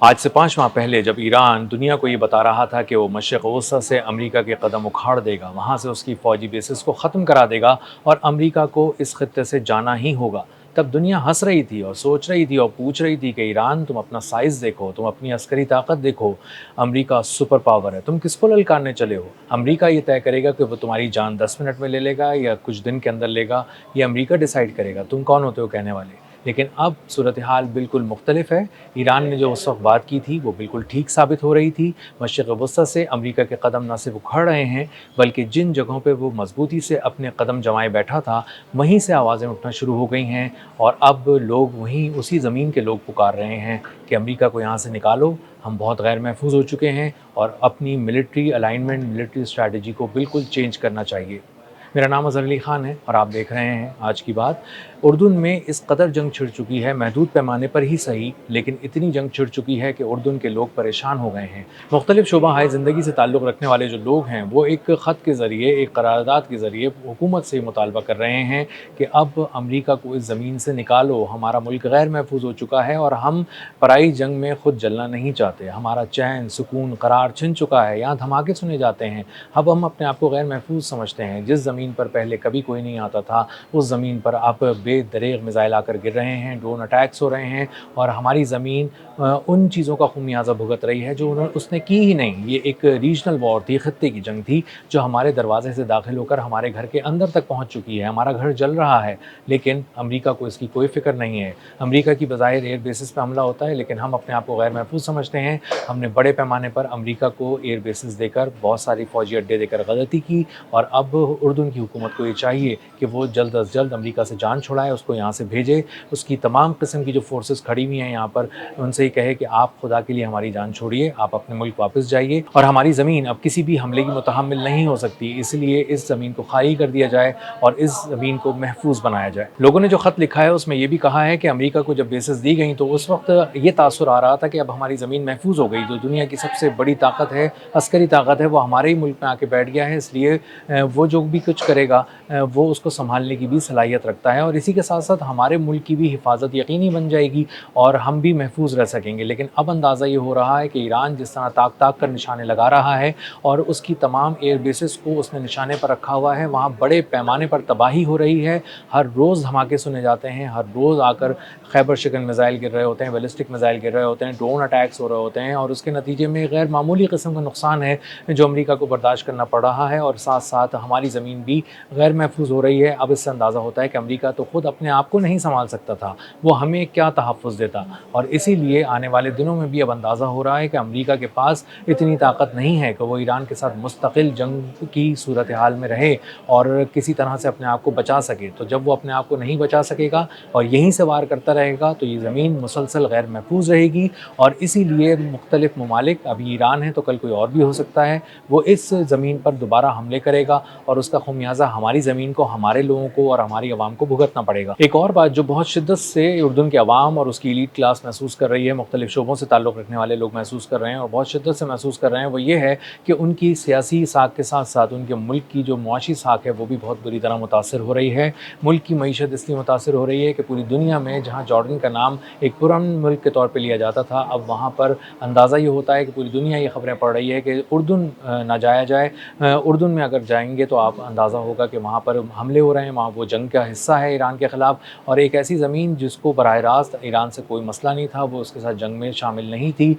आज से 5 माह पहले जब ईरान दुनिया को ये बता रहा था कि वो मशरिक़ वस्ता से अमेरिका के कदम उखाड़ देगा, वहाँ से उसकी फ़ौजी बेसिस को ख़त्म करा देगा और अमेरिका को इस ख़ित्ते से जाना ही होगा, तब दुनिया हंस रही थी और सोच रही थी और पूछ रही थी कि ईरान तुम अपना साइज़ देखो, तुम अपनी अस्करी ताकत देखो, अमेरिका सुपर पावर है, तुम किसको ललकारने चले हो? अमेरिका ये तय करेगा कि वो तुम्हारी जान 10 मिनट में ले लेगा या कुछ दिन के अंदर लेगा, ये अमेरिका डिसाइड करेगा, तुम कौन होते हो कहने वाले? लेकिन अब सूरत हाल बिल्कुल मुख्तलिफ है। ईरान ने जो उस वक्त बात की थी वो बिल्कुल ठीक साबित हो रही थी। मशरिक़ वस्ता से अमेरिका के कदम न सिर्फ उखड़ रहे हैं, बल्कि जिन जगहों पे वो मजबूती से अपने कदम जमाए बैठा था, वहीं से आवाज़ें उठना शुरू हो गई हैं और अब लोग वहीं उसी ज़मीन के लोग पुकार रहे हैं कि अमेरिका को यहाँ से निकालो, हम बहुत गैर महफूज हो चुके हैं और अपनी मिलिट्री अलाइनमेंट, मिलिट्री स्ट्रैटेजी को बिल्कुल चेंज करना चाहिए। मेरा नाम अज़हर अली ख़ान है और आप देख रहे हैं आज की बात। उर्दून में इस कदर जंग छिड़ चुकी है, महदूद पैमाने पर ही सही, लेकिन इतनी जंग छिड़ चुकी है कि उर्दून के लोग परेशान हो गए हैं। मुख्तलिफ शोबा ज़िंदगी से ताल्लुक़ रखने वाले जो लोग हैं, वो एक ख़त के ज़रिए, एक करारदाद के ज़रिए हुकूमत से मुतालबा कर रहे हैं कि अब अमेरिका को इस ज़मीन से निकालो, हमारा मुल्क गैर महफूज हो चुका है और हम पराई जंग में खुद जलना नहीं चाहते। हमारा चैन, सुकून, करार छिन चुका है, यहाँ धमाके सुने जाते हैं। अब हम अपने आप को गैर महफूज समझते हैं। जिस ज़मीन पर पहले कभी कोई नहीं आता था, उस ज़मीन पर अब बेदरेग मिसाइल आकर गिर रहे हैं, ड्रोन अटैक्स हो रहे हैं और हमारी ज़मीन उन चीज़ों का ख़ुमियाज़ा भुगत रही है जो उसने की ही नहीं। ये एक रीजनल वॉर थी, ख़ित्ते की जंग थी, जो हमारे दरवाजे से दाखिल होकर हमारे घर के अंदर तक पहुँच चुकी है। हमारा घर जल रहा है, लेकिन अमेरिका को इसकी कोई फ़िक्र नहीं है। अमेरिका की बज़ाहिर एयर बेसिस पर हमला होता है, लेकिन हम अपने आप को गैर महफूज समझते हैं। हमने बड़े पैमाने पर अमेरिका को एयर बेसिस देकर, बहुत सारी फ़ौजी अड्डे देकर गलती की और अब उर्दून की हुकूमत को ये चाहिए कि वो जल्द अज़ जल्द अमेरिका से जान छुड़ाए, उसको यहाँ से भेजे। उसकी तमाम किस्म की जो फ़ोर्सेस खड़ी हुई हैं यहाँ पर, उनसे ये कहे कि आप खुदा के लिए हमारी जान छोड़िए, आप अपने मुल्क वापस जाइए और हमारी ज़मीन अब किसी भी हमले की मुतहम्मिल नहीं हो सकती। इसलिए इस ज़मीन को खाली कर दिया जाए और इस ज़मीन को महफूज बनाया जाए। लोगों ने जो ख़त लिखा है उसमें ये भी कहा है कि अमेरिका को जब बेसिस दी गई तो उस वक्त ये तासुर आ रहा था कि अब हमारी ज़मीन महफूज हो गई, जो दुनिया की सबसे बड़ी ताकत है, अस्करी ताकत है, वो हमारे ही मुल्क में आके बैठ गया है। इसलिए वो जो भी कुछ करेगा वो उसको संभालने की भी सलाहियत रखता है और इसी के साथ साथ हमारे मुल्क की भी हिफाजत यकीनी बन जाएगी और हम भी महफूज रह सकेंगे। लेकिन अब अंदाज़ा ये हो रहा है कि ईरान जिस तरह ताक ताक कर निशाने लगा रहा है और उसकी तमाम एयर बेसिस को उसने निशाने पर रखा हुआ है, वहाँ बड़े पैमाने पर तबाही हो रही है। हर रोज़ धमाके सुने जाते हैं, हर रोज़ आकर खैबर शिकन मिसाइल गिर रहे होते हैं, बैलिस्टिक मिसाइल गिर रहे होते हैं, ड्रोन अटैक्स हो रहे होते हैं और उसके नतीजे में गैर मामूली किस्म का नुकसान है जो अमेरिका को बर्दाश्त करना पड़ रहा है और साथ साथ हमारी ज़मीन भी गैर महफूज हो रही है। अब इससे अंदाज़ा होता है कि अमेरिका तो खुद अपने आप को नहीं संभाल सकता था, वो हमें क्या तहफ़्फ़ुज़ देता और इसीलिए आने वाले दिनों में भी अब अंदाज़ा हो रहा है कि अमेरिका के पास इतनी ताकत नहीं है कि वो ईरान के साथ मुस्तकिल जंग की सूरत हाल में रहे और किसी तरह से अपने आप को बचा सके। तो जब वो अपने आप को नहीं बचा सकेगा और यहीं से वार करता रहेगा तो ये ज़मीन मुसलसल गैर महफूज रहेगी और इसीलिए मुख्तलिफ़ ममालिक, अभी ईरान है तो कल कोई और भी हो सकता है, वो इस ज़मीन पर दोबारा हमले करेगा और उसका ख़ुमियाज़ा हमारी ज़मीन को, हमारे लोगों को और हमारी आवाम को भुगतना पड़ेगा। एक और बात जो बहुत शिद्दत से उर्दून की आवाम और उसकी एलीट क्लास महसूस कर रही है, मुख्तलिफ़ शोबों से ताल्लुक़ रखने वाले लोग महसूस कर रहे हैं और बहुत शिद्दत से महसूस कर रहे हैं, वो ये है कि उनकी सियासी साख के साथ साथ उनके मुल्क की जो मुआशी साख है वो भी बहुत बुरी तरह मुतासर हो रही है। मुल्क की मईशत इसलिए मुतासर हो रही है कि पूरी दुनिया में जहाँ जॉर्डन का नाम एक पुरान मुल्क के तौर पर लिया जाता था, अब वहाँ पर अंदाज़ा ये होता है कि पूरी दुनिया ये ख़बरें पढ़ रही है कि उर्दून ना जाया जाए। उर्दून में अगर जाएंगे तो आप अंदाज़ा होगा कि वहाँ पर हमले हो रहे हैं, वहाँ वो जंग का हिस्सा है ईरान के ख़िलाफ़ और एक ऐसी ज़मीन जिसको बराह रास्त ईरान से कोई मसला नहीं था, वो उसके साथ जंग में शामिल नहीं थी,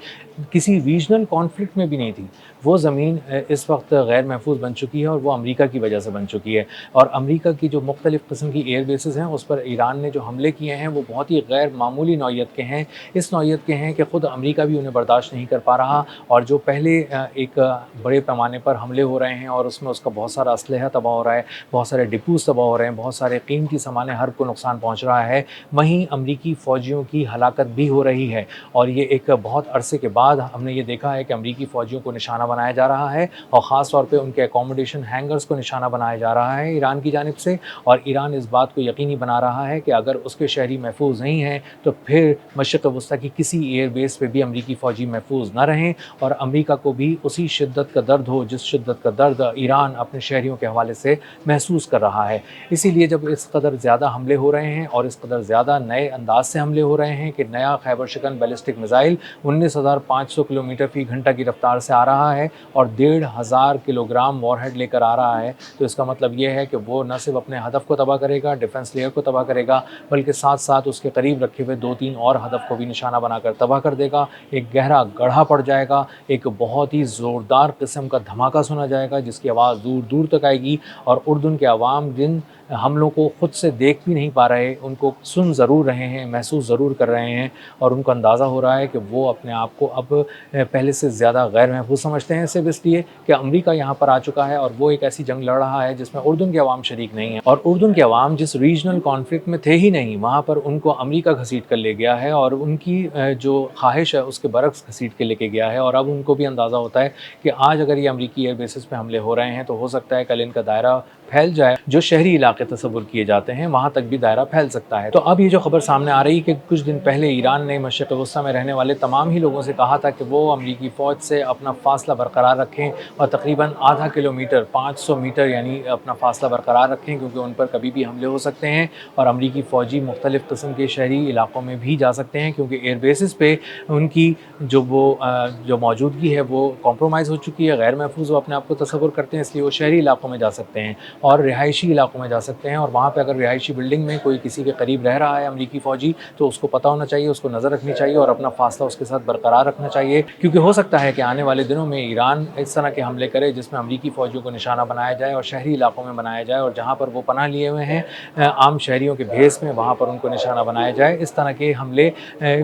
किसी रीजनल कॉन्फ्लिक्ट में भी नहीं थी, वो ज़मीन इस वक्त गैर महफूज बन चुकी है और वो अमेरिका की वजह से बन चुकी है। और अमेरिका की जो मुख्तलिफ़ किस्म की एयर बेसिस हैं उस पर ईरान ने जो हमले किए हैं वो बहुत ही गैर मामूली नौइयत के हैं। इस नौइयत के हैं कि ख़ुद अमेरिका भी उन्हें बर्दाश्त नहीं कर पा रहा और जो पहले एक बड़े पैमाने पर हमले हो रहे हैं और उसमें उसका बहुत सारा असलहा तबाह हो रहा है, बहुत सारे डिपोज़ तबाह हो रहे हैं, बहुत सारे कीमती सामान हर को नुकसान पहुँच रहा है, वहीं अमरीकी फ़ौजियों की हलाकत भी हो रही है। और ये एक बहुत अरसे के बाद हमने ये देखा है कि अमरीकी फ़ौजियों को निशाना बनाया जा रहा है और ख़ास तौर पे उनके अकोमोडेशन हैंगर्स को निशाना बनाया जा रहा है ईरान की जानिब से। और ईरान इस बात को यकीनी बना रहा है कि अगर उसके शहरी महफूज नहीं हैं तो फिर मशरिक़ वस्ता की किसी एयर बेस पे भी अमरीकी फ़ौजी महफूज न रहें और अमरीका को भी उसी शिद्दत का दर्द हो जिस शिद्दत का दर्द ईरान अपने शहरियों के हवाले से से महसूस कर रहा है। इसीलिए जब इस कदर ज़्यादा हमले हो रहे हैं और इस कदर ज़्यादा नए अंदाज से हमले हो रहे हैं कि नया खैबर शिकन बैलिस्टिक मिसाइल 19,500 किलोमीटर फ़ी घंटा की रफ्तार से आ रहा है और 1,500 किलोग्राम वॉरहेड लेकर आ रहा है, तो इसका मतलब ये है कि वो न सिर्फ अपने हदफ को तबाह करेगा, डिफेंस लेयर को तबाह करेगा, बल्कि साथ साथ उसके करीब रखे हुए 2-3 और हदफ को भी निशाना बनाकर तबाह कर देगा। एक गहरा गड्ढा पड़ जाएगा, एक बहुत ही ज़ोरदार किस्म का धमाका सुना जाएगा जिसकी आवाज़ दूर दूर तक आएगी और उर्दून के अवाम जिन हमलों को खुद से देख भी नहीं पा रहे, उनको सुन ज़रूर रहे हैं, महसूस ज़रूर कर रहे हैं और उनको अंदाज़ा हो रहा है कि वो अपने आप को अब पहले से ज़्यादा गैर महफूज समझते हैं, सिर्फ इसलिए कि अमेरिका यहाँ पर आ चुका है और वो एक ऐसी जंग लड़ रहा है जिसमें उर्दून के अवाम शरीक नहीं है। और उर्दून के अवाम जिस रीजनल कॉन्फ्लिक्ट में थे ही नहीं, वहाँ पर उनको अमेरिका घसीट कर ले गया है और उनकी जो ख्वाहिश है उसके बरक्स घसीट के लेके गया है। और अब उनको भी अंदाज़ा होता है कि आज अगर ये अमेरिकी एयर बेसिस पे हमले हो रहे हैं तो हो सकता है कल इनका दायरा फैल जाए, जो शहरी इलाके तस्वुर किए जाते हैं वहाँ तक भी दायरा फैल सकता है। तो अब ये जो खबर सामने आ रही कि कुछ दिन पहले ईरान ने मशरिक़ वस्ता में रहने वाले तमाम ही लोगों से कहा था कि वो अमेरिकी फ़ौज से अपना फ़ासला बरकरार रखें और तकरीबन आधा किलोमीटर 500 मीटर यानी अपना फ़ासला बरकरार रखें, क्योंकि उन पर कभी भी हमले हो सकते हैं और अमेरिकी फ़ौजी मुख्तलिफ़ किस्म के शहरी इलाकों में भी जा सकते हैं, क्योंकि एयर बेसिस पे उनकी जो मौजूदगी है वो कॉम्प्रोमाइज़ हो चुकी है, गैर महफूज वो अपने आप को तस्वुर करते हैं, इसलिए वो शहरी इलाकों में जा सकते हैं और रिहायशी इलाकों में जा सकते हैं। और वहाँ पे अगर रिहायशी बिल्डिंग में कोई किसी के करीब रह रहा है अमेरिकी फ़ौजी, तो उसको पता होना चाहिए, उसको नज़र रखनी चाहिए और अपना फ़ासला उसके साथ बरकरार रखना चाहिए, क्योंकि हो सकता है कि आने वाले दिनों में ईरान इस तरह के हमले करे जिसमें अमेरिकी फ़ौजियों को निशाना बनाया जाए और शहरी इलाकों में बनाया जाए और जहाँ पर वो पनाह लिए हुए हैं आम शहरियों के भेस में, वहाँ पर उनको निशाना बनाया जाए। इस तरह के हमले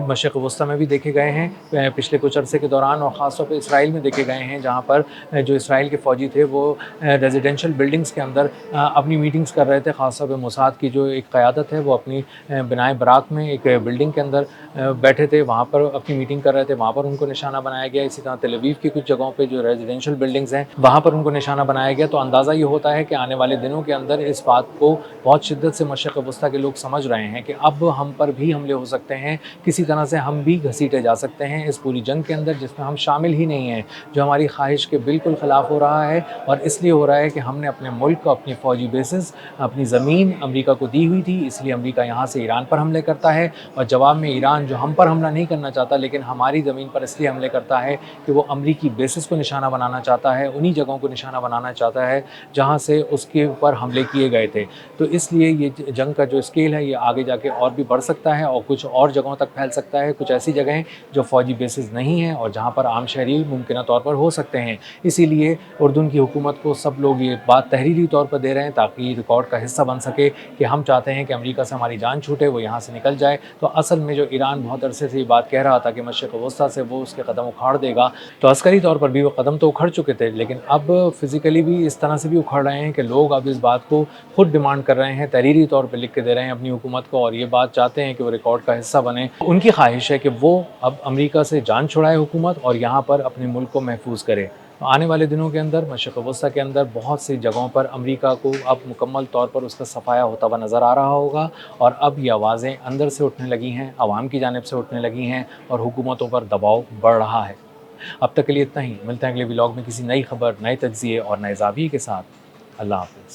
मशरिक़ वस्ता में भी देखे गए हैं पिछले कुछ अरसे के दौरान और ख़ास तौर पर इसराइल में देखे गए हैं, जहाँ पर जो इसराइल के फ़ौजी थे वो रेजिडेंशियल बिल्डिंग्स के अंदर अपनी मीटिंग्स कर रहे थे। ख़ास तौर पे मोसाद की जो एक क़यादत है वो अपनी बिनाए बराक में एक बिल्डिंग के अंदर बैठे थे, वहाँ पर अपनी मीटिंग कर रहे थे, वहाँ पर उनको निशाना बनाया गया। इसी तरह तेल अवीव की कुछ जगहों पे जो रेजिडेंशियल बिल्डिंग्स हैं वहाँ पर उनको निशाना बनाया गया। तो अंदाज़ा ये होता है कि आने वाले दिनों के अंदर इस बात को बहुत शिद्दत से मशरिक़ वस्ता के लोग समझ रहे हैं कि अब हम पर भी हमले हो सकते हैं, किसी तरह से हम भी घसीटे जा सकते हैं इस पूरी जंग के अंदर जिसमें हम शामिल ही नहीं हैं, जो हमारी ख्वाहिश के बिल्कुल ख़िलाफ़ हो रहा है। और इसलिए हो रहा है कि हमने अपने मुल्क को, अपनी फ़ौजी बेसिस, अपनी ज़मीन अमेरिका को दी हुई थी, इसलिए अमेरिका यहाँ से ईरान पर हमले करता है और जवाब में ईरान जो हम पर हमला नहीं करना चाहता लेकिन हमारी ज़मीन पर इसलिए हमले करता है कि वो अमेरिकी बेसिस को निशाना बनाना चाहता है, उन्हीं जगहों को निशाना बनाना चाहता है जहाँ से उसके ऊपर हमले किए गए थे। तो इसलिए ये जंग का जो स्केल है ये आगे जाके और भी बढ़ सकता है और कुछ और जगहों तक फैल सकता है, कुछ ऐसी जगहें जो फ़ौजी बेसिस नहीं हैं और जहाँ पर आम शहरी मुमकिन तौर पर हो सकते हैं। इसीलिए उर्दून की हुकूमत को सब लोग ये बात तहरीरी तौर पर दे रहे हैं ताकि रिकॉर्ड का हिस्सा बन सके कि हम चाहते हैं कि अमेरिका से हमारी जान छूटे, वो यहाँ से निकल जाए। तो असल में जो ईरान बहुत अरसे से ये बात कह रहा था कि मशरिक़ वस्ता से वो उसके कदम उखाड़ देगा, तो अस्करी तौर पर भी वो कदम तो उखड़ चुके थे, लेकिन अब फिज़िकली भी इस तरह से भी उखड़ रहे हैं कि लोग अब इस बात को खुद डिमांड कर रहे हैं, तहरीरी तौर पर लिख के दे रहे हैं अपनी हुकूमत को और ये बात चाहते हैं कि वो रिकॉर्ड का हिस्सा बने। उनकी ख्वाहिश है कि वो अब अमेरिका से जान छुड़ाए हुकूमत और यहाँ पर अपने मुल्क को महफूज करे। तो आने वाले दिनों के अंदर मशरिक़ वस्ता के अंदर बहुत सी जगहों पर अमेरिका को अब मुकम्मल तौर पर उसका सफाया होता हुआ नज़र आ रहा होगा और अब ये आवाज़ें अंदर से उठने लगी हैं, आवाम की जानिब से उठने लगी हैं और हुकूमतों पर दबाव बढ़ रहा है। अब तक के लिए इतना ही, मिलते हैं अगले व्लॉग में किसी नई खबर, नए तज्ज़िये और नए ज़ाविये के साथ। अल्लाह हाफ़िज़।